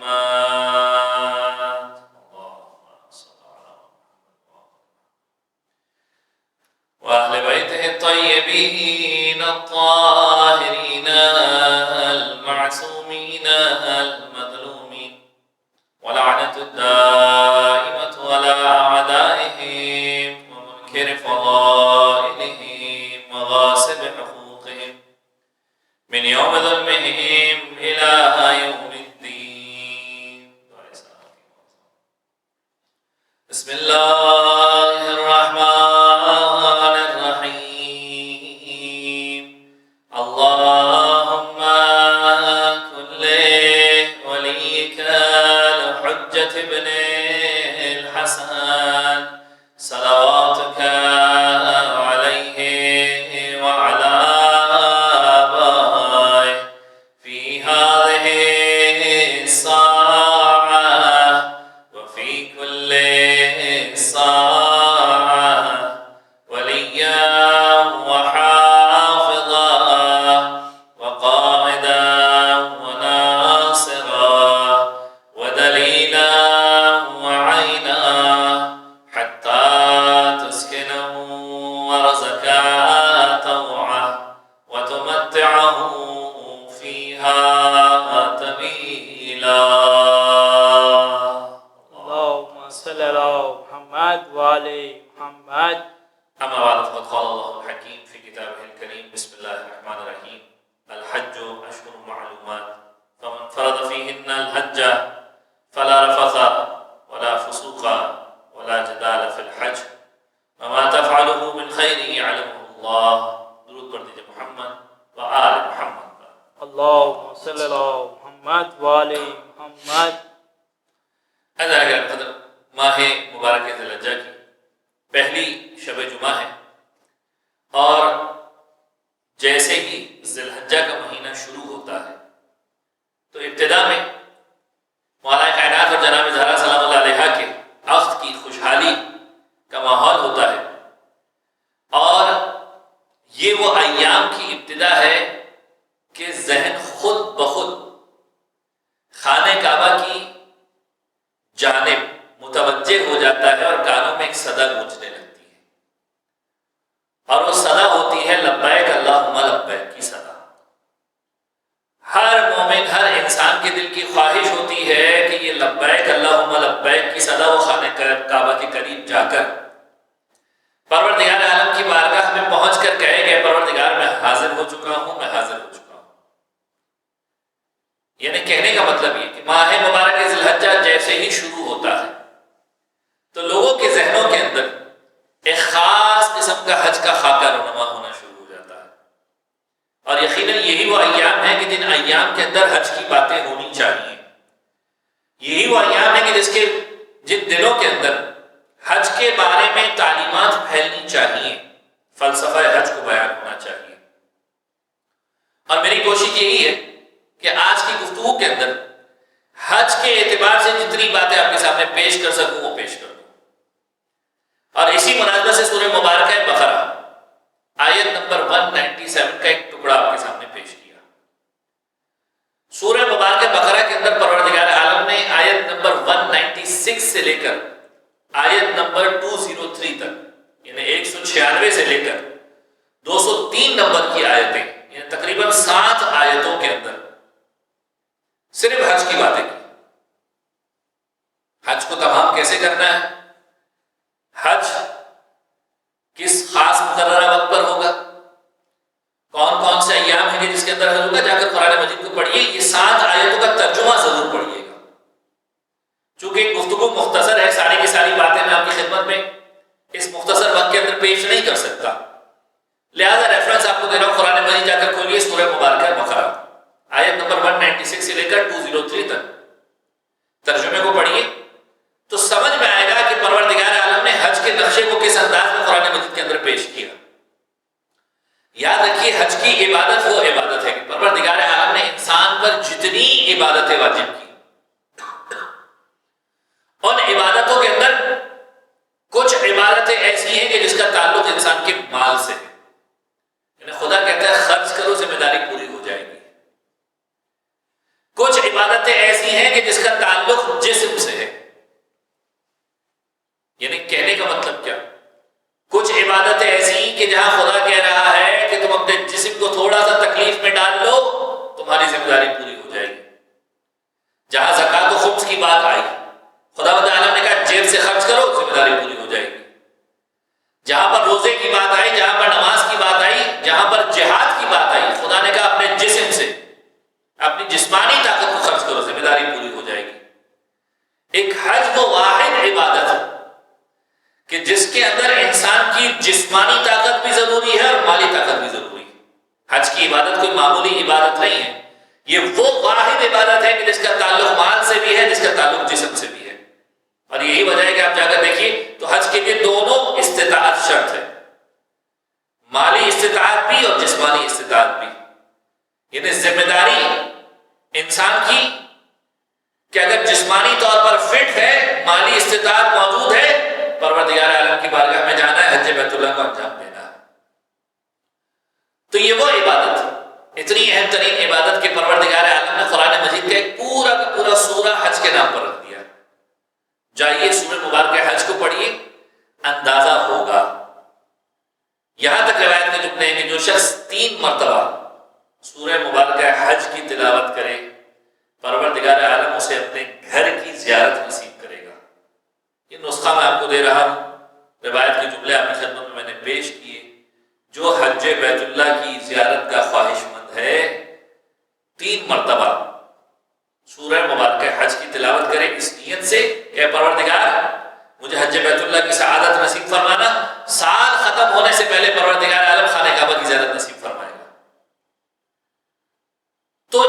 محمد اللهم صل على محمد وأهل بيته الطيبين الطاهرين المعصومين المظلومين ولعنة الدائمة على أعدائهم ومنكر فضائلهم وغاصب حقوقهم من يوم ظلمهم إلى يوم الدين. بسم الله الرحمن الرحيم. اللهم كن لوليك الحجة ابن الحسن صلواتك عليه وعلى آبائه في هذه الساعة وفي كل ساعة وليا وحافظا وقائدا وناصرا ودليلا وعينا حتى تسكنه ورزقا طوعا وتمتعه فيها طويلا. اللهم صل على محمد وعلى محمد. أما بعد فقد قال الله الحكيم في كتابه الكريم بسم الله الرحمن الرحيم الحج أشهر معلومات فمن فرض فيهن الحج فلا رفث ولا فسوق ولا جدال في الحج وما تفعله من خير يعلمه الله. درود پڑھ دیجئے محمد و آل محمد. اللهم صل على محمد وعلى محمد. عزیزان قدر ماہ مبارک ذی الحجہ کی پہلی شب جمعہ ہے اور جیسے ہی ذی الحجہ کا مہینہ شروع ہوتا ہے تو ابتدا میں مولا کائنات اور جناب زہرا سلام اللہ علیہا کے عقد کی خوشحالی کا ماحول ہوتا ہے اور یہ وہ ایام کی ابتدا ہے کہ ذہن خود بخود خانہ کعبہ کی جانب متوجہ ہو جاتا ہے اور کانوں میں ایک صدا گونجنے لگتی ہے اور وہ صدا ہوتی ہے لبیک اللہم لبیک کی صدا. ہر مومن ہر انسان کے دل کی خواہش ہوتی ہے کہ یہ لبیک اللہم لبیک کی صدا وہ خانہ کعبہ کے قریب جا کر پروردگار عالم کی بارگاہ میں پہنچ کر کہے کہ پروردگار میں حاضر ہو چکا ہوں، میں حاضر ہو چکا ہوں. یعنی کہنے کا مطلب یہ کہ ماہ مبارک ذی الحجہ جیسے ہی شروع ہوتا ہے تو لوگوں کے ذہنوں کے اندر ایک خاص قسم کا حج کا خاکہ رونما ہونا شروع ہو جاتا ہے اور یقیناً یہی وہ ایام ہیں کہ جن ایام کے اندر حج کی باتیں ہونی چاہیے. یہی وہ ایام ہیں کہ جن دنوں کے اندر حج کے بارے میں تعلیمات پھیلنی چاہیے، فلسفہ حج کو بیان ہونا چاہیے. اور میری کوشش یہی ہے کہ آج کی گفتگو کے اندر حج کے اعتبار سے جتنی باتیں آپ کے سامنے پیش کر سکوں وہ پیش کر دوں. اور اسی مناسبت سے سورہ مبارکہ بقرہ آیت نمبر 197 کا ایک ٹکڑا آپ کے سامنے پیش کیا. سورہ مبارکہ بقرہ کے اندر پروردگار عالم نے آیت نمبر 196 سے لے کر آیت نمبر 203 تک یعنی 196 سے لے کر 203 نمبر کی آیتیں یعنی تقریباً 7 آیتوں کے اندر صرف حج کی باتیں کی. حج کو تمام کیسے کرنا ہے، حج کس خاص مقررہ وقت پر ہوگا، کون کون سے ایام ہیں جس کے اندر حج ہوگا، جا کر قرآن مجید کو پڑھیے. یہ 7 آیتوں کا ترجمہ ضرور پڑھیے گا. چونکہ گفتگو مختصر ہے، ساری کی ساری باتیں میں آپ کی خدمت میں اس مختصر وقت کے اندر پیش نہیں کر سکتا، لہذا ریفرنس آپ کو دے رہا ہوں. قرآن مجید جا کر کھولیے سورہ مبارکہ بقرہ آیت نمبر 196 سے لے کر 203 تک ترجمے کو پڑھیے تو سمجھ میں آئے گا کہ پروردگار عالم نے حج کے نقشے کو کس انداز میں قرآن مجید کے اندر پیش کیا. یاد رکھیے حج کی عبادت وہ عبادت ہے کہ پروردگار عالم نے انسان پر جتنی عبادتیں واجب کی ان عبادتوں کے اندر کچھ عبادتیں ایسی ہیں کہ جس کا تعلق انسان کے مال سے ہے. یعنی خدا کہتا ہے خرچ کرو ذمہ داری پوری ہو جائے گی. کچھ عبادتیں ایسی ہیں کہ جس کا عبادت کوئی معمولی عبادت نہیں ہے، یہ وہ واحد عبادت ہے کہ جس کا تعلق مال سے بھی ہے، جس کا تعلق جسم سے بھی ہے۔ اور یہی وجہ ہے کہ آپ جا کر دیکھیے تو حج کے لیے دونوں استطاعت شرط ہے، مالی استطاعت بھی اور جسمانی استطاعت بھی۔ یعنی ذمہ داری انسان کی کہ اگر جسمانی طور پر فٹ ہے، مالی استطاعت موجود ہے، پروردگار عالم کی بارگاہ میں جانا ہے، حج بیت اللہ کو انجام دینا ہے۔ تو یہ وہ عبادت، اتنی اہم ترین عبادت کہ پروردگار عالم نے قرآن مجید کا ایک پورا کا پورا سورہ حج کے نام پر رکھ دیا۔ جائیے سورہ مبارکہ حج کو پڑھیے، اندازہ ہوگا۔ یہاں تک روایت کے جملے ہیں کہ جو شخص 3 مرتبہ سورہ مبارکہ حج کی تلاوت کرے، پروردگار عالم اسے اپنے گھر کی زیارت نصیب کرے گا۔ یہ نسخہ میں آپ کو دے رہا ہوں، روایت کے جملے آپ کی خدمت میں نے پیش کیے۔ جو حج بیت اللہ کی زیارت کا خواہش مند ہے، 3 مرتبہ سورہ مبارکہ حج کی تلاوت کرے اس نیت سے کہ اے پروردگار مجھے حج بیت اللہ کی سعادت نصیب فرمانا، سال ختم ہونے سے پہلے پروردگار عالم خانہ کعبہ کی زیارت نصیب فرمائے گا۔ تو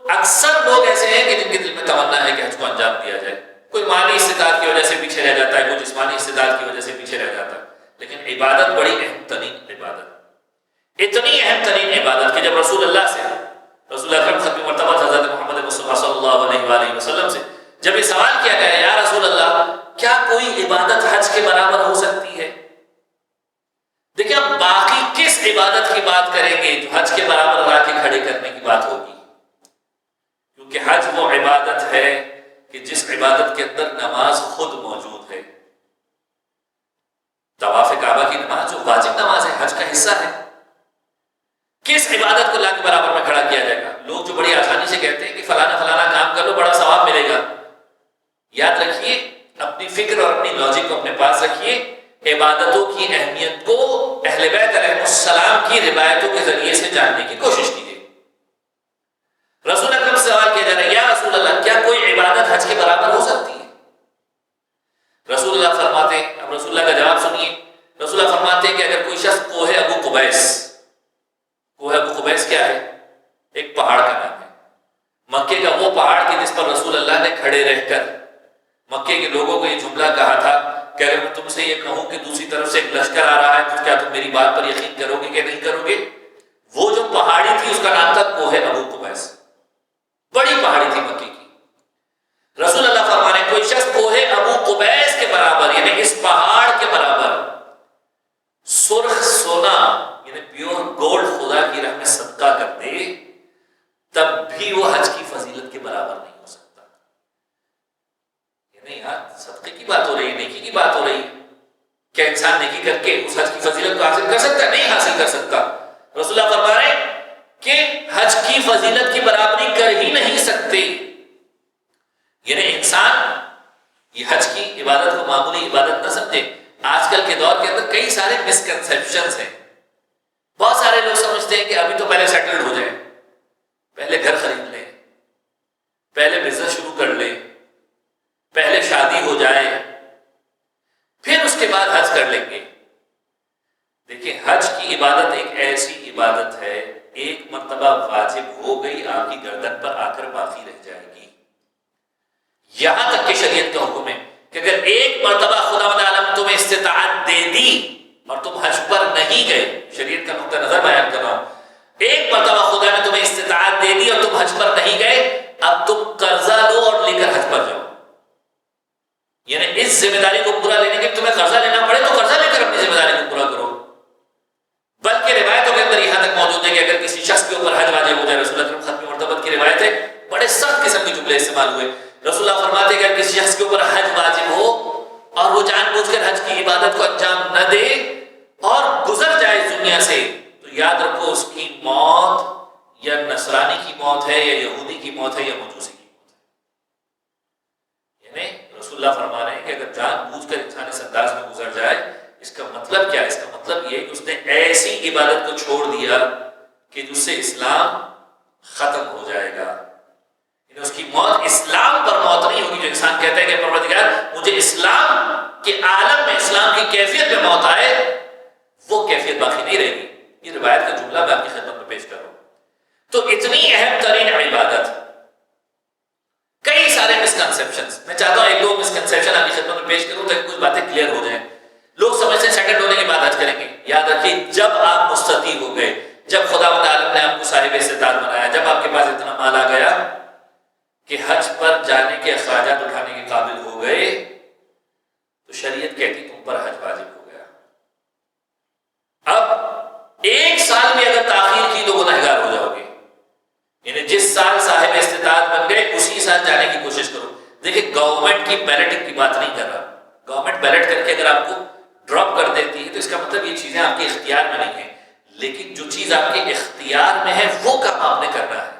اکثر لوگ ایسے ہیں کہ جن کے دل میں تمنا ہے کہ حج کو انجام دیا جائے، کوئی مالی استطاعت کی وجہ سے پیچھے رہ جاتا ہے، کوئی جسمانی استطاعت کی وجہ سے پیچھے رہ جاتا ہے، لیکن عبادت بڑی اہم ترین عبادت، اتنی اہم ترین عبادت کہ جب رسول اللہ سے، رسول اکرم ختم مرتبہ حضرت محمد مصطفیٰ صلی اللہ علیہ وآلہ وسلم سے جب یہ سوال کیا گیا یا رسول اللہ کیا کوئی عبادت حج کے برابر ہو سکتی ہے؟ دیکھیں اب باقی کس عبادت کی بات کریں گے جو حج کے برابر لا کے کھڑے کرنے کی بات ہوگی، کیونکہ حج وہ عبادت ہے کہ جس عبادت کے اندر نماز خود موجود ہے۔ طواف کعبہ کی نماز جو واجب نماز ہے، حج کا حصہ ہے، کس عبادت کو لا کے برابر میں کھڑا کیا جائے گا؟ لوگ جو بڑی آسانی سے کہتے ہیں کہ فلانا فلانا کام کر لو بڑا ثواب ملے گا، یاد رکھیے اپنی فکر اور اپنی لاجک کو اپنے پاس رکھیے، عبادتوں کی اہمیت کو اہل بیت علیہ السلام کی روایتوں کے ذریعے سے جاننے کی کوشش کیجیے۔ رسول اکرم سے سوال کیا جا رہا ہے یا رسول اللہ کیا کوئی عبادت حج کے برابر ہو سکتی ہے؟ رسول اللہ فرماتے ہیں، اب رسول اللہ کا جواب سنیے، رسول اللہ فرماتے ہیں کہ اگر کوئی شخص کوہ ابو قبیس، کوہ ابو قبیس کیا ہے؟ ایک پہاڑ کا نام ہے، مکے کا وہ پہاڑ کہ جس پر رسول اللہ نے کھڑے رہ کر مکے کے لوگوں کو یہ جملہ کہا تھا کہ اگر میں تم سے یہ کہوں کہ دوسری طرف سے ایک لشکر آ رہا ہے تو کیا تم میری بات پر یقین کرو گے کہ نہیں کرو گے؟ وہ جو پہاڑی تھی اس کا نام تھا کوہ ابو قبیس، بڑی پہاڑی تھی مکے کی۔ رسول اللہ فرمانے کوئی شخص کوہ ابو قبیس کے برابر یعنی اس پہاڑ کے برابر سرخ سونا یعنی پیور گولڈ خدا کی راہ میں صدقہ کر دے تب بھی وہ حج کی فضیلت کے برابر نہیں ہو سکتا۔ یعنی یار صدقے کی بات ہو رہی ہے، نیکی کی بات ہو رہی ہے، کیا انسان نیکی کر کے اس حج کی فضیلت کو حاصل کر سکتا ہے؟ نہیں حاصل کر سکتا۔ رسول اللہ فرما رہے ہیں کہ حج کی فضیلت کی برابری کر ہی نہیں سکتے۔ یعنی انسان یہ حج کی عبادت کو معمولی عبادت نہ سمجھے۔ آج کل کے دور کے اندر کئی سارے مسکنسیپشنز ہیں، بہت سارے لوگ سمجھتے ہیں کہ ابھی تو پہلے سیٹلڈ ہو جائیں، پہلے گھر خرید لیں، پہلے بزنس شروع کر لیں، پہلے شادی ہو جائے، پھر اس کے بعد حج کر لیں گے۔ دیکھیں حج کی عبادت ایک ایسی عبادت ہے ایک مرتبہ واجب ہو گئی آپ کی گردن پر آ کر باقی رہ جائے گی۔ یہاں تک کہ شریعت کا حکم ہے کہ اگر ایک مرتبہ خداوند عالم تمہیں استطاعت دے دی اور تم حج پر نہیں گئے، شریعت کا نقطہ نظر بیان کر رہا ہوں، ایک مرتبہ خدا نے تمہیں استطاعت دے دی اور تم حج پر نہیں گئے، اب تم قرضہ لو اور لے کر حج پر جاؤ۔ یعنی اس ذمہ داری کو پورا لینے کے تمہیں قرضہ لینا پڑے تو قرضہ لے کر اپنی ذمہ داری کو پورا کرو۔ بلکہ روایتوں کے اندر یہاں تک موجود ہے کہ اگر کسی شخص کے اوپر حج واجب ہو جائے، رسول اللہ ختم مرتبت کی روایت ہے، بڑے سخت قسم کے جملے استعمال ہوئے۔ رسول اللہ فرماتے ہیں کہ اگر کسی شخص کے اوپر حج واجب ہو اور وہ جان بوجھ کر حج کی عبادت کو انجام نہ دے اور گزر جائے اس دنیا سے، تو یاد رکھو اس کی موت یا نصرانی کی موت ہے یا یہودی کی موت ہے یا مجوسی کی موت ہے۔ یعنی رسول اللہ فرما رہے ہیں کہ اگر جان بوجھ کر انسان اس انداز میں گزر جائے، اس کا مطلب کیا ہے؟ اس کا مطلب یہ کہ اس نے ایسی عبادت کو چھوڑ دیا کہ جس سے اسلام ختم ہو جائے گا۔ یعنی اس کی موت اسلام پر موت نہیں ہوگی۔ جو انسان کہتا ہے کہ پروردگار مجھے اسلام کے عالم میں، اسلام کی کیفیت میں موت آئے، وہ کیفیت باقی نہیں رہے گی۔ یہ روایت کا جملہ میں آپ کی خدمت میں پیش کر رہا ہوں۔ تو اتنی اہم ترین عبادت، کئی سارے مسکنسیپشنز، میں چاہتا ہوں ایک دو مسکنسیپشن آپ کی خدمت میں پیش کروں تاکہ کچھ باتیں کلیئر ہو جائیں. لوگ سمجھتے ہیں سیٹل ہونے کے بعد حج کریں گے. یاد رکھیے جب آپ مستطیع ہو گئے، جب خدا عالم نے آپ کو صاحب استطاعت بنایا، جب آپ کے پاس اتنا مال آ گیا کہ حج پر جانے کے اخراجات اٹھانے کے قابل ہو گئے، تو شریعت کہتی تم پر حج واجب ہو گیا. اب ایک سال بھی اگر تاخیر کی تو گنہگار ہو جاؤ گے. یعنی جس سال صاحب استطاعت بن گئے اسی سال جانے کی کوشش کرو. دیکھیں گورنمنٹ کی بیلٹنگ کی بات نہیں کر رہا. گورنمنٹ بیلٹ کر کے اگر آپ کو ڈراپ کر دیتی ہے تو اس کا مطلب یہ چیزیں آپ کے اختیار میں نہیں ہیں، لیکن جو چیز آپ کے اختیار میں ہے وہ کام آپ نے کرنا ہے،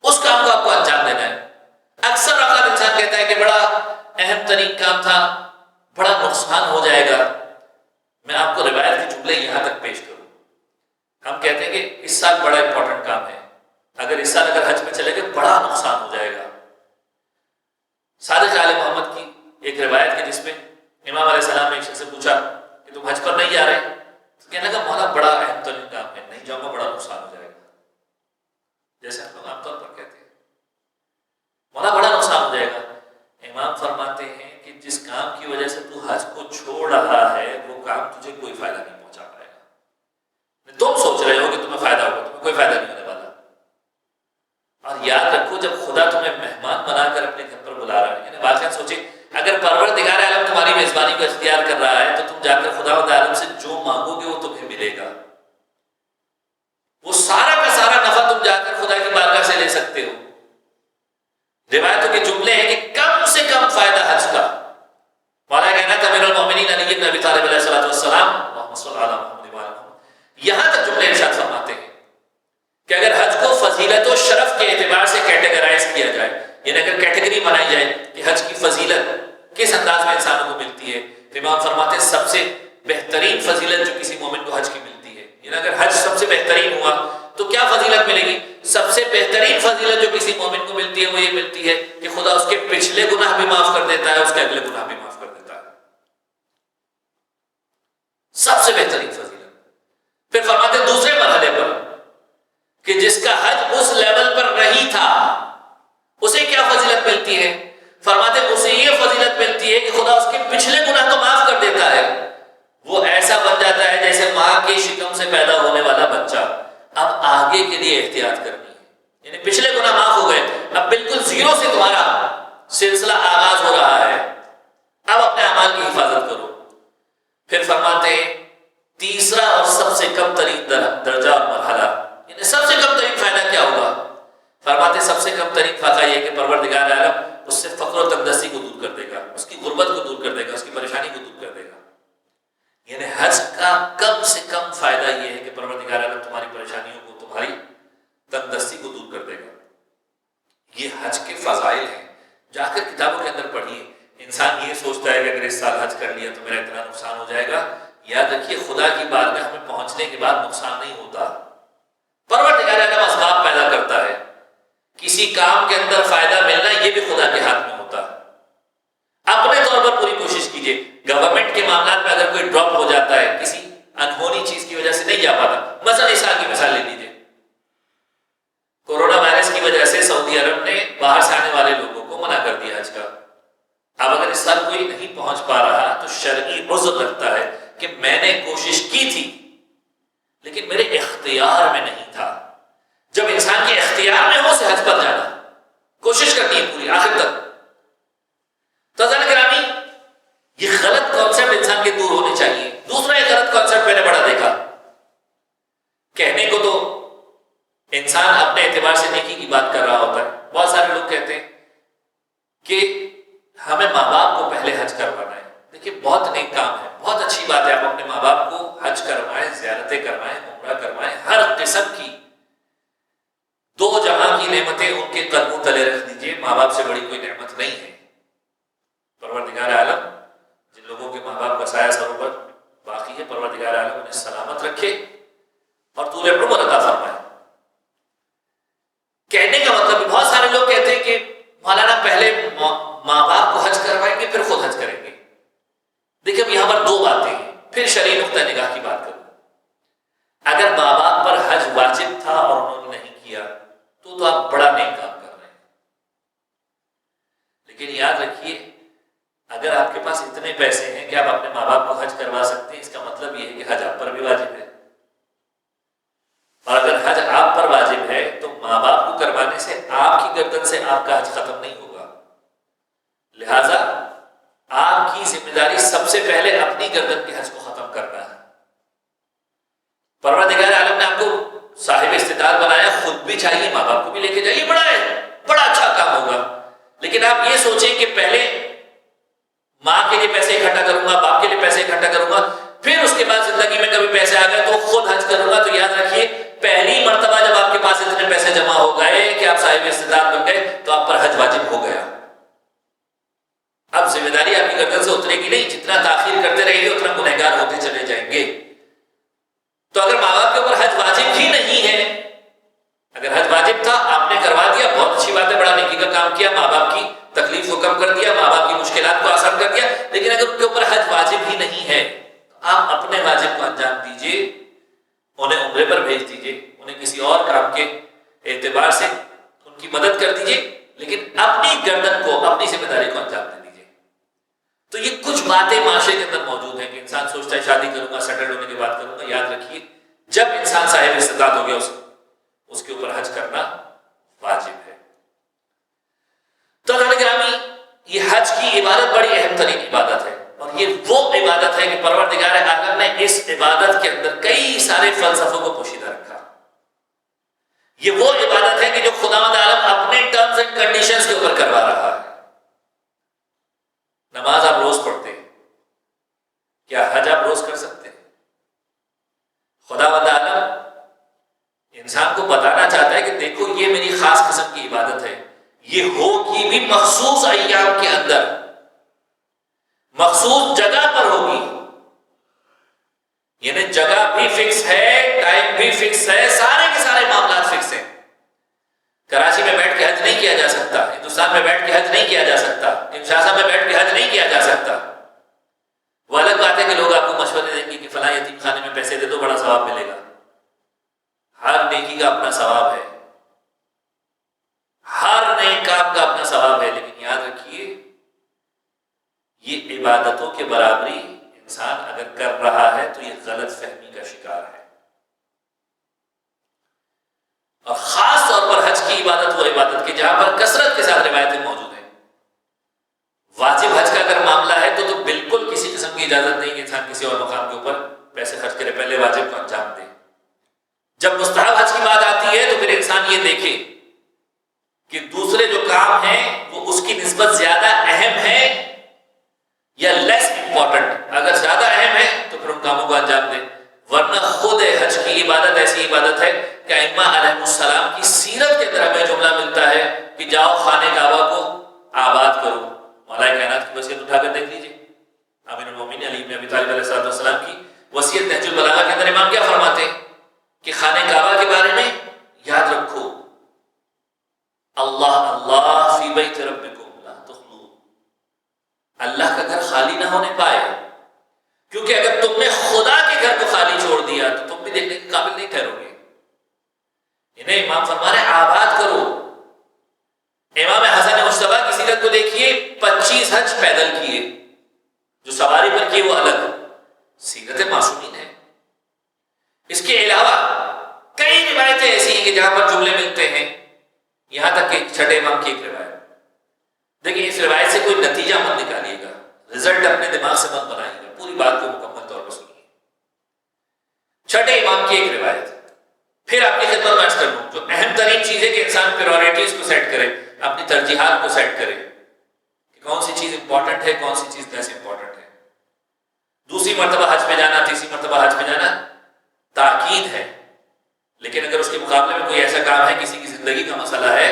اس کام کو آپ کو انجام دینا ہے. اکثر اوقات انسان کہتا ہے کہ بڑا اہم ترین کام تھا، بڑا نقصان ہو جائے گا. میں آپ کو روایت کے جملے یہاں تک پیش کروں. ہم کہتے ہیں کہ اس سال بڑا امپورٹنٹ کام ہے، اگر اس سال اگر حج میں چلے گئے بڑا نقصان ہو جائے گا. صادق آل محمد کی ایک روایت ہے جس میں امام علیہ السلام نے ایک شخص سے پوچھا کہ تم حج پر نہیں جا رہے؟ تو کہنے لگا مولا بڑا اہم ترین کام ہے، نہیں جاؤں گا بڑا نقصان ہو جائے گا. جیسے ہم لوگ عام طور پر کہتے ہیں مولا بڑا نقصان ہو جائے گا. امام فرماتے ہیں کہ جس کام کی وجہ سے تو حج کو چھوڑ رہا ہے وہ کام تجھے کوئی فائدہ نہیں پہنچا پائے گا. تم سوچ رہے ہو کہ تمہیں فائدہ ہوگا، تمہیں کوئی فائدہ نہیں ہونے والا. اور یاد رکھو جب خدا تمہیں مہمان بنا کر اپنے گھر پر بلا رہا ہے، یعنی واقعہ سوچے اگر پروردگار عالم تمہاری میزبانی کو اختیار کر رہا ہے تو تم جا کر خدا عالم سے جو مانگو گے وہ تمہیں ملے گا. وہ سارا کا سارا نفع تم جا کر خدا کی بارگاہ سے لے سکتے ہو. روایتوں کے جملے ہیں کہ کم سے کم فائدہ حج کا. مولا کہنا تھا امیر المومنین علی بن ابی طالب علیہ السلام اللہم صل علی محمد وعلی محمد، یہاں تک جملے ارشاد فرماتے ہیں کہ اگر حج کو فضیلت و شرف کے اعتبار سے کیٹیگرائز کیا جائے، یعنی اگر کیٹیگری بنائی جائے کہ حج کی فضیلت کس انداز میں انسانوں کو ملتی ہے، امام فرماتے ہیں سب سے بہترین فضیلت جو کسی مومن کو حج کی ملتی ہے، یعنی اگر حج سب سے بہترین ہوا تو کیا فضیلت ملے گی؟ سب سے بہترین فضیلت جو کسی مومن کو ملتی ہے وہ یہ ملتی ہے کہ خدا اس کے پچھلے گناہ بھی معاف کر دیتا ہے، اس کے اگلے گناہ بھی معاف کر دیتا ہے. سب سے بہترین فضیلت. پھر فرماتے ہیں دوسرے مرحلے پر کہ جس کا حج اس لیول پر نہیں تھا اسے کیا فضیلت ملتی ہے؟ فرماتے ہیں اسے یہ فضیلت ملتی ہے کہ خدا اس کے پچھلے گناہ تو معاف کر دیتا ہے. وہ ایسا بن جاتا ہے جیسے ماں کے شکم سے پیدا ہونے والا بچہ. اب آگے کے لیے احتیاط کرنی ہے، یعنی پچھلے گناہ معاف ہو گئے، اب بالکل زیرو سے تمہارا سلسلہ آغاز ہو رہا ہے. اب اپنے اعمال کی حفاظت کرو. پھر فرماتے ہیں تیسرا اور سب سے کم ترین درجہ اور مرحلہ، یعنی سب سے کم ترین فائدہ کیا ہوگا؟ فرماتے سب سے کم ترین فائدہ یہ کہ پروردگار عالم اس سے فقر و تنگدستی کو دور کر دے گا، اس کی غربت کو دور کر دے گا، اس کی پریشانی کو دور کر دے گا. یعنی حج کا کم سے کم فائدہ یہ ہے کہ پروردگار عالم تمہاری پریشانیوں کو، تمہاری تنگدستی کو دور کر دے گا. یہ حج کے فضائل ہیں. جا کر کتابوں کے اندر پڑھیے. انسان یہ سوچتا ہے کہ اگر اس سال حج کر لیا تو میرا اتنا نقصان ہو جائے گا. یاد رکھیے خدا کی بارگاہ میں پہنچنے کے بعد نقصان نہیں ہوتا. پروردگار عالم اسباب پیدا کرتا ہے. کسی کام کے اندر فائدہ ملنا یہ بھی خدا کے ہاتھ میں ہوتا ہے. اپنے طور پر پوری کوشش کیجیے. گورنمنٹ کے معاملات میں اگر کوئی ڈراپ ہو جاتا ہے، کسی انہونی چیز کی وجہ سے نہیں جا پاتا، مثلا اس سال کی مثال لے لیجیے، کورونا وائرس کی وجہ سے سعودی عرب نے باہر سے آنے والے لوگوں کو منع کر دیا حج کا. اب اگر اس سال کوئی نہیں پہنچ پا رہا تو شرعی عذر لگتا ہے کہ میں نے کوشش کی تھی لیکن میرے اختیار میں نہیں تھا. جب انسان کے اختیار میں ہو اسے حج پر جانا، کوشش کرنی ہے پوری آخر تک. تو عزیزان گرامی، یہ غلط کانسیپٹ انسان کے دور ہونے چاہیے. دوسرا ایک غلط کانسیپٹ میں نے بڑا دیکھا، کہنے کو تو انسان اپنے اعتبار سے نیکی کی بات کر رہا ہوتا ہے. بہت سارے لوگ کہتے ہیں کہ ہمیں ماں باپ کو پہلے حج کروانا ہے. دیکھیے بہت نیک کام ہے، بہت اچھی بات ہے، آپ اپنے ماں باپ کو حج کروائیں، زیارتیں کروائیں، عمرہ کروائیں، ہر قسم کی دو جہاں کی نعمتیں ان کے قدموں تلے رکھ دیجیے. ماں باپ سے بڑی کوئی نعمت نہیں ہے. پروردگار عالم جن لوگوں کے ماں باپ کا سایہ سروں پر باقی ہے، پروردگار عالم انہیں سلامت رکھے اور طول عمر عطا فرمائے. کہنے کا مطلب بہت سارے لوگ کہتے ہیں کہ مولانا پہلے ماں باپ کو حج کروائیں گے پھر خود حج کریں گے. دیکھیں اب یہاں پر دو باتیں ہیں، پھر شرعی نقطہ نگاہ کی بات کروں. اگر ماں باپ پر حج واجب تھا لیکن یاد رکھیے اگر آپ کے پاس اتنے پیسے ہیں کہ آپ اپنے ماں باپ کو حج کروا سکتے ہیں، اس کا مطلب یہ ہے کہ حج آپ پر بھی واجب ہے، اور اگر حج آپ پر واجب ہے تو ماں باپ کو کروانے سے آپ کی گردن سے آپ کا حج ختم نہیں ہوگا، لہذا آپ کی ذمہ داری سب سے پہلے اپنی گردن کے حج کو ختم کرنا ہے۔ پروردگار عالم نے آپ کو صاحب استطاعت بنایا، خود بھی چاہیے ماں باپ کو بھی لے کے جائیے، بڑا اچھا کام ہوگا، لیکن آپ یہ سوچیں کہ پہلے ماں کے لیے پیسے اکٹھا کروں گا، باپ کے لیے پیسے اکٹھا کروں گا، پھر اس کے بعد زندگی میں کبھی پیسے آ گئے تو خود حج کروں گا، تو یاد رکھیے پہلی مرتبہ جب آپ کے پاس اتنے پیسے جمع ہو گئے کہ آپ صاحب استطاعت بن گئے تو آپ پر حج واجب ہو گیا۔ اب ذمہ داری آپ کی گردن سے اترے گی نہیں، جتنا تاخیر کرتے رہیں گے اتنا گنہگار ہوتے چلے جائیں گے۔ تو اگر ماں باپ کے اوپر حج واجب ہی نہیں ہے، اگر حج واجب تھا آپ نے کروا دیا، بہت اچھی بات ہے، بڑا نیکی کا کام کیا، ماں باپ کی تکلیف کو کم کر دیا، ماں باپ کی مشکلات کو آسان کر دیا، لیکن اگر ان کے اوپر حج واجب ہی نہیں ہے تو آپ اپنے واجب کو انجام دیجیے، انہیں عمرے پر بھیج دیجیے، انہیں کسی اور کام کے اعتبار سے ان کی مدد کر دیجیے، لیکن اپنی گردن کو، اپنی ذمہ داری کو انجام دے دیجیے۔ تو یہ کچھ باتیں معاشرے کے اندر موجود ہیں کہ انسان سوچتا ہے شادی کروں گا، سیٹل ہونے کے بعد کروں گا، یاد رکھیے جب انسان صاحب استطاعت ہو گیا اس کے اوپر حج کرنا واجب ہے۔ تو اللہ گرامی، یہ حج کی عبادت بڑی اہم ترین عبادت ہے، اور یہ وہ عبادت ہے کہ پروردگار عالم نے اس عبادت کے اندر کئی سارے فلسفوں کو پوشیدہ رکھا۔ یہ وہ عبادت ہے کہ جو خداوند عالم اپنے ٹرمز اینڈ کنڈیشنز کے اوپر کروا رہا ہے۔ نماز آپ روز پڑھتے ہیں، کیا حج آپ روز کر سکتے ہیں؟ خداوند عالم انسان کو بتانا چاہتا ہے کہ دیکھو یہ میری خاص قسم کی عبادت ہے، یہ ہوگی بھی مخصوص ایام کے اندر، مخصوص جگہ پر ہوگی، یعنی جگہ بھی فکس ہے، ٹائم بھی فکس ہے، سارے کے سارے معاملات فکس ہیں۔ کراچی میں بیٹھ کے حج نہیں کیا جا سکتا، ہندوستان میں بیٹھ کے حج نہیں کیا جا سکتا، کنشاسا میں بیٹھ کے حج نہیں کیا جا سکتا۔ وہ الگ بات ہے کہ لوگ آپ کو مشورے دیں گے کہ فلاں یتیم خانے میں پیسے دے دو، بڑا ثواب ملے گا۔ ہر نیکی کا اپنا ثواب ہے، ہر نیک کام کا اپنا ثواب ہے، لیکن یاد رکھیے یہ عبادتوں کے برابری انسان اگر کر رہا ہے تو یہ غلط فہمی کا شکار ہے۔ اور خاص طور پر حج کی عبادت وہ عبادت کی جہاں پر کثرت کے ساتھ روایتیں موجود ہیں۔ واجب حج کا اگر معاملہ ہے تو بالکل کسی قسم کی اجازت نہیں کہ انسان کسی اور مقام کے اوپر پیسے خرچ کرے، پہلے واجب کو انجام دے۔ جب مستحب حج کی بات آتی ہے تو پھر انسان یہ دیکھے کہ دوسرے جو کام ہیں وہ اس کی نسبت زیادہ اہم ہے یا لیس امپورٹنٹ۔ اگر زیادہ اہم ہے تو پھر ان کاموں کو انجام دے، ورنہ خود حج کی عبادت ایسی عبادت ہے کہ ائمہ علیہ السلام کی سیرت کے اندر ہمیں جملہ ملتا ہے کہ جاؤ خانہ کعبہ کو آباد کرو۔ مولا کائنات کی وصیت اٹھا کر دیکھ لیجیے، امیر المومنین علی بن ابی طالب علیہ السلام کی وصیت نہج البلاغہ کے اندر امام کیا فرماتے ہیں کہ خانہ کعبہ کے بارے میں یاد رکھو، اللہ اللہ فی بیت ربکم لا تخلو، اللہ کا گھر خالی نہ ہونے پائے، کیونکہ اگر تم نے خدا کے گھر کو خالی چھوڑ دیا تو تم بھی دیکھنے کے قابل نہیں ٹھہرو گے۔ انہیں امام فرما رہے ہیں آباد کرو۔ امام حسن مجتبی کی سیرت کو دیکھیے، 25 حج پیدل کیے، جو سواری پر کیے وہ الگ، سیرت معصومین ہے۔ اس کے علاوہ کئی روایتیں ایسی ہیں کہ جہاں پر جملے ملتے ہیں، یہاں تک کہ چھٹے امام کی ایک روایت دیکھیں، اس روایت سے کوئی نتیجہ مت نکالیے گا، رزلٹ اپنے دماغ سے مت بنائیے گا، پوری بات کو مکمل طور پر سنیے۔ چھٹے امام کی ایک روایت، پھر آپ کی خدمت میں عرض کر لوں جو اہم ترین چیز ہے کہ انسان پریورٹیز کو سیٹ کرے، اپنی ترجیحات کو سیٹ کرے کہ کون سی چیز امپورٹنٹ ہے، کون سی چیز لیس امپورٹنٹ ہے۔ دوسری مرتبہ حج پہ جانا، تیسری مرتبہ حج پہ جانا تاکید ہے، لیکن اگر اس کے مقابلے میں کوئی ایسا کام ہے، کسی کی زندگی کا مسئلہ ہے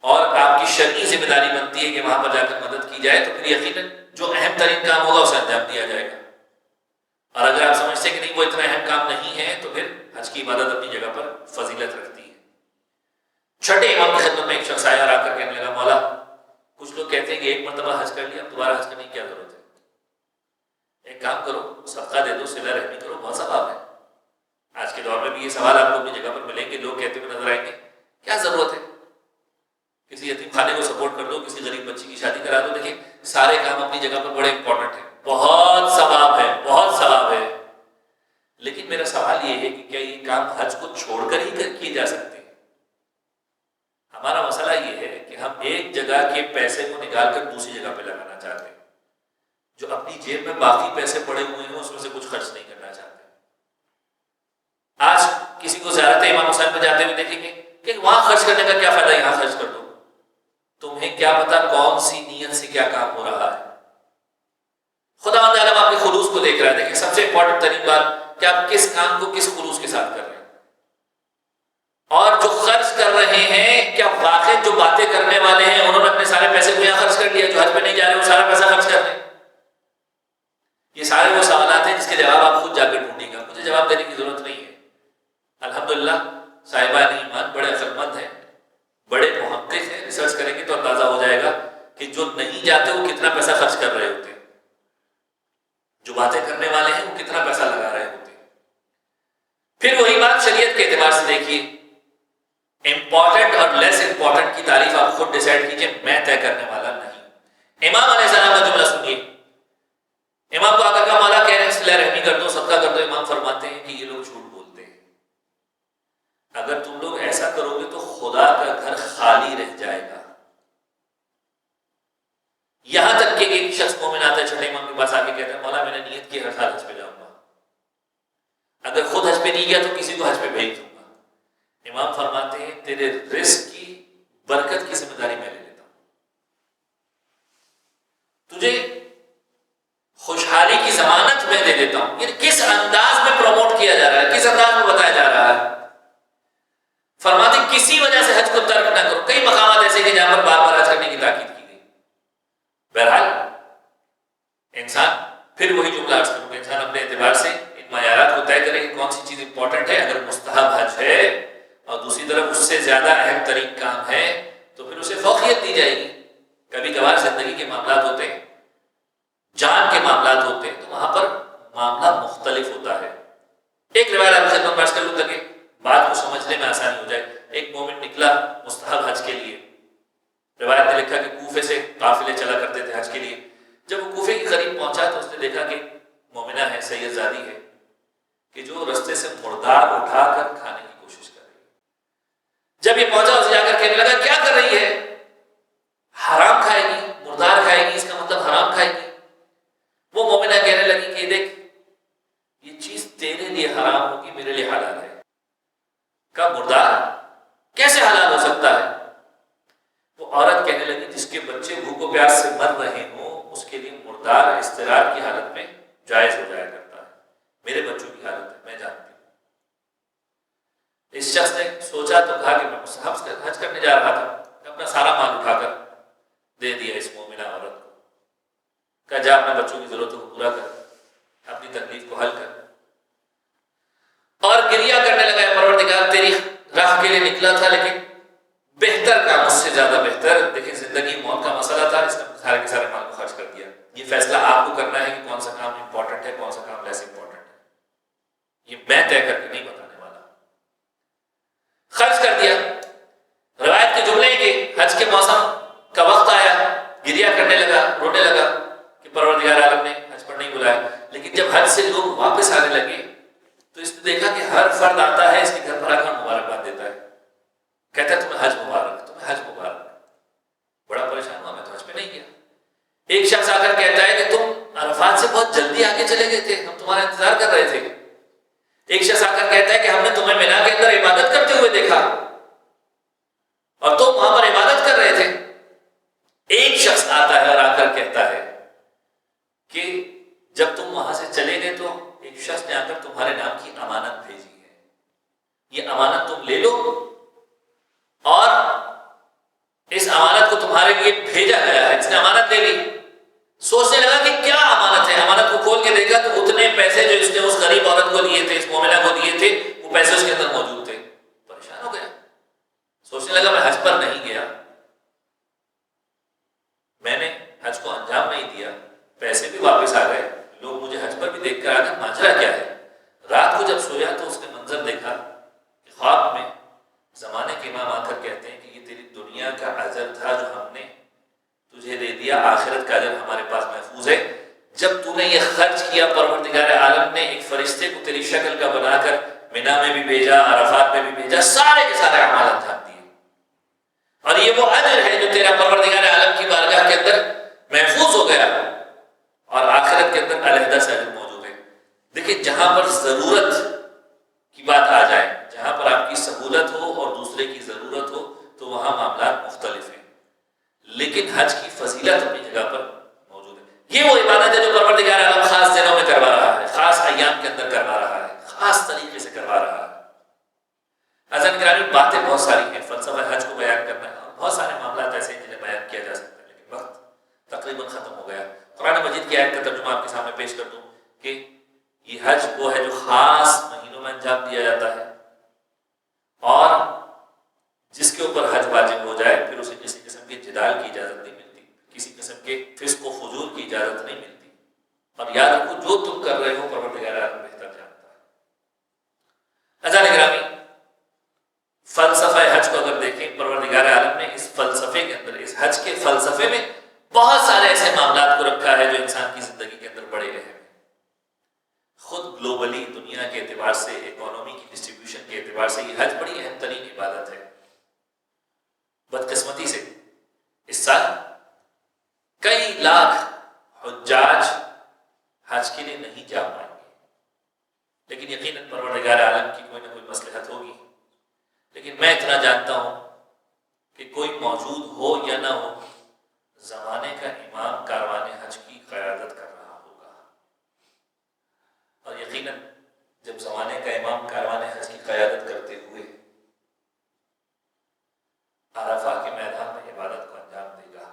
اور آپ کی شرعی ذمہ داری بنتی ہے کہ وہاں پر جا کر مدد کی جائے، تو پھر یقیناً جو اہم ترین کام ہوگا اسے انجام دیا جائے گا۔ اور اگر آپ سمجھتے ہیں کہ نہیں وہ اتنا اہم کام نہیں ہے تو پھر حج کی عبادت اپنی جگہ پر فضیلت رکھتی ہے۔ چھٹے امام کی خدمت میں ایک شخص آیا اور آ کر کہنے لگا، مولا کچھ لوگ کہتے ہیں کہ ایک مرتبہ حج کر لیا، اب دوبارہ حج کرنے کی کیا ضرورت ہے؟ ایک کام کرو، صدقہ دے دو، صلہ رحمی کرو، بہت ثواب ہے۔ آج کے دور میں بھی یہ سوال آپ کو اپنی جگہ پر ملیں گے، لوگ کہتے ہوئے نظر آئیں گے کیا ضرورت ہے؟ کسی یتیم خانے کو سپورٹ کر دو، کسی غریب بچی کی شادی کرا دو. دیکھیں سارے کام اپنی جگہ پر بڑے امپورٹنٹ ہیں، بہت ثواب ہے، بہت ثواب ہے. لیکن میرا سوال یہ ہے کہ کیا یہ کام حج کو چھوڑ کر ہی کیے جا سکتے ہیں؟ ہمارا مسئلہ یہ ہے کہ ہم ایک جگہ کے پیسے کو نکال کر دوسری جگہ پہ لگانا چاہتے ہیں، جو اپنی جیب میں باقی پیسے پڑے ہوئے ہیں اس میں سے کچھ خرچ نہیں کرنا چاہتے. آج کسی کو زیارت امام حسین پہ جاتے ہوئے دیکھیں گے کہ وہاں خرچ کرنے کا کیا فائدہ، یہاں خرچ کر دو. تمہیں کیا پتا کون سی نیت سے کیا کام ہو رہا ہے. خدا تعالیٰ آپ کے خلوص کو دیکھ رہا ہے. دیکھیں سب سے امپورٹنٹ ترین بات کہ آپ کس کام کو کس خلوص کے ساتھ کر رہے ہیں، اور جو خرچ کر رہے ہیں کیا واقعی جو باتیں کرنے والے ہیں انہوں نے اپنے سارے پیسے کو یہاں خرچ کر دیا، جو حج پہ نہیں جا رہے وہ سارا پیسہ خرچ کر رہے ہیں. یہ سارے وہ سوالات ہیں جس کے جواب آپ خود جا کے ڈھونڈیں گا، مجھے جواب دینے کی ضرورت نہیں ہے. الحمدللہ صاحبان ایمان بڑے عقل مند ہیں، بڑے محقق ہیں. ریسرچ کریں گے تو اندازہ ہو جائے گا کہ جو نہیں جاتے وہ کتنا پیسہ خرچ کر رہے ہوتے ہیں، جو باتیں کرنے والے ہیں وہ کتنا پیسہ لگا رہے ہوتے ہیں. پھر وہی بات شریعت کے اعتبار سے دیکھیے، امپورٹنٹ اور لیس امپورٹنٹ کی تعریف آپ خود ڈیسائیڈ کیجئے، میں طے کرنے والا نہیں. امام علیہ السلام کا جملہ سنیے. امام کو آ کر کا مولا کہہ رہے ہیں صلہ رحمی کر دو، صدقہ کر دو. امام فرماتے ہیں کہ یہ لوگ جھوٹ بولتے ہیں، اگر تم لوگ ایسا کرو گے تو خدا کا گھر خالی رہ جائے گا. یہاں تک کہ ایک شخص مومن آتا ہے چھٹے امام کے پاس آ کے کہتا ہے مولا میں نے نیت کی ہر سال حج پہ جاؤں گا، اگر خود حج پہ نہیں گیا تو کسی کو حج پہ بھیج دوں گا. امام فرماتے ہیں تیرے رزق کی برکت کی ذمہ داری میں لے لیتا ہوں، تجھے خوشحالی کی ضمانت میں دے دیتا ہوں. یہ کس انداز میں پروموٹ کیا جا رہا ہے، کس انداز میں بتایا جا رہا ہے. فرماتے کسی وجہ سے حج کو ترک نہ کرو. کئی مقامات ایسے ہیں جہاں پر بار بار حج کرنے کی تاکید کی گئی. بہرحال انسان پھر وہی جملہ عرض کروں گا، انسان اپنے اعتبار سے ان معیارات کو طے کرے کہ کون سی چیز امپورٹنٹ ہے. اگر مستحب حج ہے اور دوسری طرف اس سے زیادہ اہم ترین کام ہے تو پھر اسے فوقیت دی جائے گی. کبھی کبھار زندگی کے معاملات ہوتے ہیں، جان کے معاملات ہوتے ہیں، تو وہاں پر معاملہ مختلف ہوتا ہے. ایک روایت آپ سے پیش کر لوں تاکہ بات کو سمجھنے میں آسانی ہو جائے. ایک مومن نکلا مستحب حج کے لیے. روایت نے لکھا کہ کوفے سے قافلے چلا کرتے تھے حج کے لیے. جب وہ کوفے کے قریب پہنچا تو اس نے دیکھا کہ مومنہ ہے، سید زادی ہے، کہ جو رستے سے مردار اٹھا کر کھانے کی کوشش کر رہی ہے. جب یہ پہنچا اسے جا کر کہنے لگا کیا کر رہی ہے؟ حرام کھائے گی، مردار کھائے گی، اس کا مطلب حرام کھائے گی. وہ مومنہ کہنے لگی کہ دیکھ یہ چیز تیرے لیے حرام ہوگی، میرے لیے حلال ہے. کا مردار کیسے حلال ہو سکتا ہے؟ وہ عورت کہنے لگی جس کے بچے بھوک و پیاس سے مر رہے ہوں اس کے لیے مردار اضطرار کی حالت میں جائز ہو جایا کرتا ہے. میرے بچوں کی حالت ہے میں جانتی ہوں. اس شخص نے سوچا تو کہا کہ میں مستحب حج کرنے جا رہا تھا، اپنا سارا مال اٹھا کر دے دیا اس مومنہ عورت کو. کہا جا اپنے بچوں کی ضرورتوں کو پورا کر، اپنی تکلیف کو حل کر. اور گریہ کرنے لگا پروردگار تیری راہ کے لیے نکلا تھا لیکن بہتر کام اس سے زیادہ بہتر. دیکھیں زندگی موت کا مسئلہ تھا، اس نے سارے کے سارے مال کو خرچ کر دیا. یہ فیصلہ آپ کو کرنا ہے کہ کون سا کام امپورٹنٹ ہے، کون سا کام لیس امپورٹنٹ ہے. یہ میں طے کر کے نہیں بتانے والا. خرچ کر دیا. روایت کے جملے کہ حج کے موسم کا وقت آیا، گریہ کرنے لگا، رونے لگا کہ پروردگار عالم نے حج پر نہیں بلایا. لیکن جب حج سے لوگ واپس آنے لگے تو اس نے دیکھا کہ ہر فرد آتا ہے اس کے گھر پر آ کر مبارکباد دیتا ہے، کہتا ہے تمہیں حج مبارک، تمہیں حج مبارک. بڑا پریشان ہوا، میں تو حج پہ نہیں گیا. ایک شخص آ کر کہتا ہے کہ تم عرفات سے بہت جلدی آگے چلے گئے تھے، ہم تمہارا انتظار کر رہے تھے. ایک شخص آ کر کہتا ہے کہ ہم نے تمہیں مینا کے اندر عبادت کرتے ہوئے دیکھا اور تم وہاں پر عبادت کر رہے تھے. ایک شخص آتا ہے اور آ کر کہتا ہے کہ جب تم وہاں سے چلے گئے تو ایک شخص نے آ کر تمہارے نام کی امانت بھیجی ہے، یہ امانت تم لے لو، اور اس امانت کو تمہارے لیے بھیجا گیا ہے. اس نے امانت لے لی. سوچنے لگا کہ کیا امانت ہے. امانت کو کھول کے دیکھا تو اتنے پیسے جو اس نے اس غریب عورت کو دیے تھے، اس مومنہ کو دیے تھے، وہ پیسے اس کے اندر موجود تھے. پریشان ہو گیا. سوچنے لگا میں حج پر نہیں گیا، میں نے حج کو انجام نہیں دیا، پیسے بھی واپس آ گئے، لوگ مجھے حج پر بھی دیکھ کر آ گئے، ماجرا کیا ہے؟ رات کو جب سویا تو اس نے منظر دیکھا کہ خواب میں زمانے کے امام آ کر کہتے ہیں کہ یہ تیری دنیا کا اجر لیا، آخرت کا اجر ہمارے پاس محفوظ ہے۔ جب تو نے یہ خرچ کیا، پروردگار عالم نے ایک فرشتے کو تیری شکل کا بنا کر مینا میں بھی بھیجا، عرفات میں بھی بھیجا، سارے کے سارے اعمال انجام دیے، اور یہ وہ اجر ہے جو تیرا پروردگار عالم کی بارگاہ کے اندر محفوظ ہو گیا، اور آخرت کے اندر علیحدہ سے اجر موجود ہے۔ دیکھیں، جہاں پر ضرورت کی بات آ جائے، جہاں پر آپ کی سہولت ہو اور دوسرے کی ضرورت ہو، تو وہاں معاملات مختلف ہیں، لیکن حج کی فضیلت اپنی جگہ پر موجود ہے۔ یہ وہ عبادت ہے جو پروردگار عالم خاص دنوں میں کروا رہا ہے، خاص ایام کے اندر کروا رہا ہے، خاص طریقے سے کروا رہا ہے۔ حضرت گرامی، باتیں بہت ساری ہیں، فلسفہ حج کو بیان کرنا ہے، اور بہت سارے معاملات ایسے ہیں جنہیں بیان کیا جا سکتا ہے، لیکن وقت تقریباً ختم ہو گیا۔ قرآن مجید کی آیت کا ترجمہ آپ کے سامنے پیش کر دوں کہ یہ حج وہ ہے جو خاص مہینوں میں انجام دیا جاتا ہے، اور جس کے اوپر حج واجب ہو جائے پھر اسے کسی قسم کے جدال کی اجازت نہیں ملتی، کسی قسم کے فسق و فجور کی اجازت نہیں ملتی، اور یاد رکھو جو تم کر رہے ہو پروردگار عالم بہتر جانتا ہے۔ عزیزان گرامی، فلسفہ حج کو اگر دیکھیں، پروردگار عالم نے اس فلسفے کے اندر، اس حج کے فلسفے میں بہت سارے ایسے معاملات کو رکھا ہے جو انسان کی زندگی کے اندر بڑے اہم ہیں۔ خود گلوبلی، دنیا کے اعتبار سے، اکانومی کی ڈسٹریبیوشن کے اعتبار سے یہ حج بڑی اہم ترین عبادت ہے۔ بدقسمتی سے اس سال کئی لاکھ حجاج حج کے لیے نہیں جا پائیں گے، لیکن یقیناً پروردگار عالم کی کوئی نہ کوئی مصلحت ہوگی۔ لیکن میں اتنا جانتا ہوں کہ کوئی موجود ہو یا نہ ہو، زمانے کا امام کاروان حج کی قیادت کر رہا ہوگا، اور یقیناً جب زمانے کا امام کاروان حج کی قیادت کرتے ہوئے عرفہ کے میدان میں عبادت کو انجام دے گا،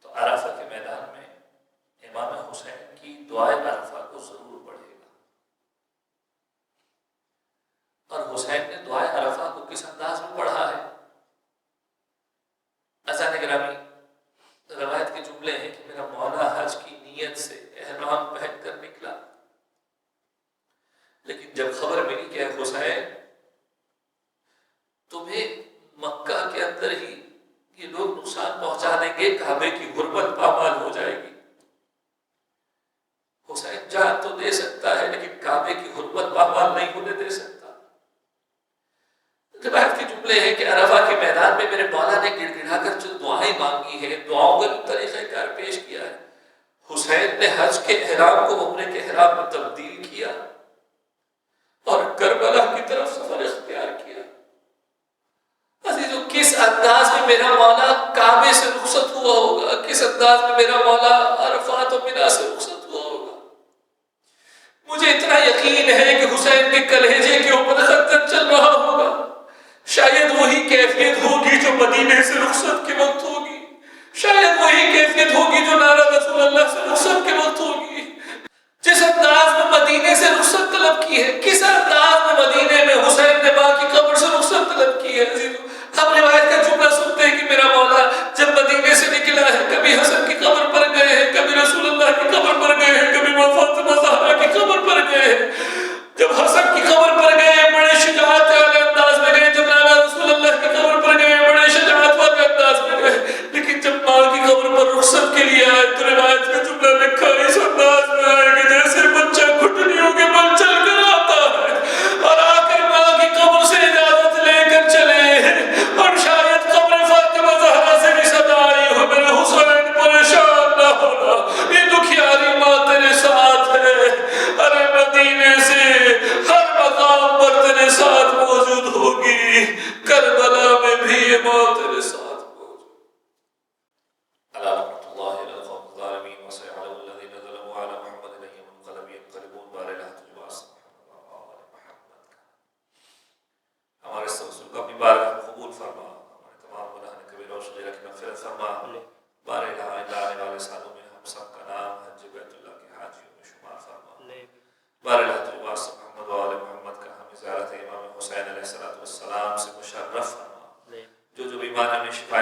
تو عرفہ کے میدان میں امام حسین کی دعائے عرفہ کو ضرور پڑھے گا، اور حسین نے دعائے عرفہ کو کس انداز میں پڑھا ہے؟ عزیزان گرامی، روایت کے جملے ہیں کہ میرا مولا حج کی نیت سے احرام پہن کر نکلا، لیکن جب خبر ملی کہ حسین تمہیں مکہ کے اندر ہی یہ لوگ نقصان پہنچا دیں گے، کعبے کی غربت پامال ہو جائے گی، حسین جان تو دے سکتا ہے لیکن کعبے کی غربت پامال نہیں ہونے دے سکتا۔ روایت کے جملے ہیں کہ عرفہ کے میدان میں میرے مولا نے گڑ گڑا کر جو دعائیں مانگی ہے، دعاؤں کا طریقہ کار پیش کیا ہے، حسین نے حج کے احرام کو عمرے کے احرام میں تبدیل کیا اور کربلا کی طرف سفر اختیار کیا۔ عزیزو، کس انداز میں میرا مولا کعبے سے رخصت ہوا ہوگا، کس انداز میں میرا مولا عرفات و منی سے رخصت ہوا ہوگا۔ مجھے اتنا یقین ہے کہ حسین کے کلیجے کے اوپر خنجر چل رہا ہوگا، شاید وہی کیفیت ہوگی جو مدینے سے رخصت کے وقت ہوگی، شاید وہی کیفیت ہوگی جو نعرہ رسول اللہ سے رخصت کے وقت ہوگی۔ جس انداز میں مدینے سے رخصت طلب کی ہے، کس انداز میں مدینے میں حسین نے ماں کی قبر سے رخصت طلب کی ہے۔ عزیزو، ہم روایت کا جملہ سنتے ہیں کہ میرا مولا جب مدینے سے نکلا ہے، کبھی حسن کی قبر پر گئے ہیں، کبھی رسول اللہ کی قبر پر گئے ہیں، کبھی فاطمہ زہرا کی قبر پر گئے ہیں۔ جب حسن کی قبر پر گئے بڑے شجاعت والے انداز میں گئے، جب نانا رسول اللہ کی قبر پر گئے بڑے شجاعت والے انداز میں گئے، لیکن جب ماں کی قبر پر رخصت کے لیے آئے تو روایت کا جملہ لکھا اس انداز میں آئے کہ جیسے بچہ گھٹنیوں کے بل چل کر آتا ہے اور آ کر ماں کی قبر سے اجازت لے کر چلے، اور شاید قبر فاطمہ زہرا سے بھی صدا آئی ہو، میرے حسین پریشان نہ ہونا، یہ دکھیاری ماں تیرے ساتھ ہے، ارے مدینے سے ہر مقام پر تیرے ساتھ موجود ہوگی، کربلا میں بھی یہ ماں تیرے ساتھ موجود۔ علی رحمۃ اللہ علی القوم الظالمین وسيعلم الذين ظلموا على محمد أي منقلب ينقلبون بار الہ تجواز ہمارے اس رسول کو اپنی بارگاہ میں قبول فرما، ہمارے تمام گناہ کبیرہ و صغیرہ کی مغفرت فرما، بار الہ الا آنے والے سالوں میں ہم سب کا نام حج بیت اللہ کے حاجیوں میں شمار فرما، بار الہ تجواز محمد و آل محمد کا ہم زیارت امام حسین علیہ السلام سے مشرف فرما، جو بیمار ہمیں شفا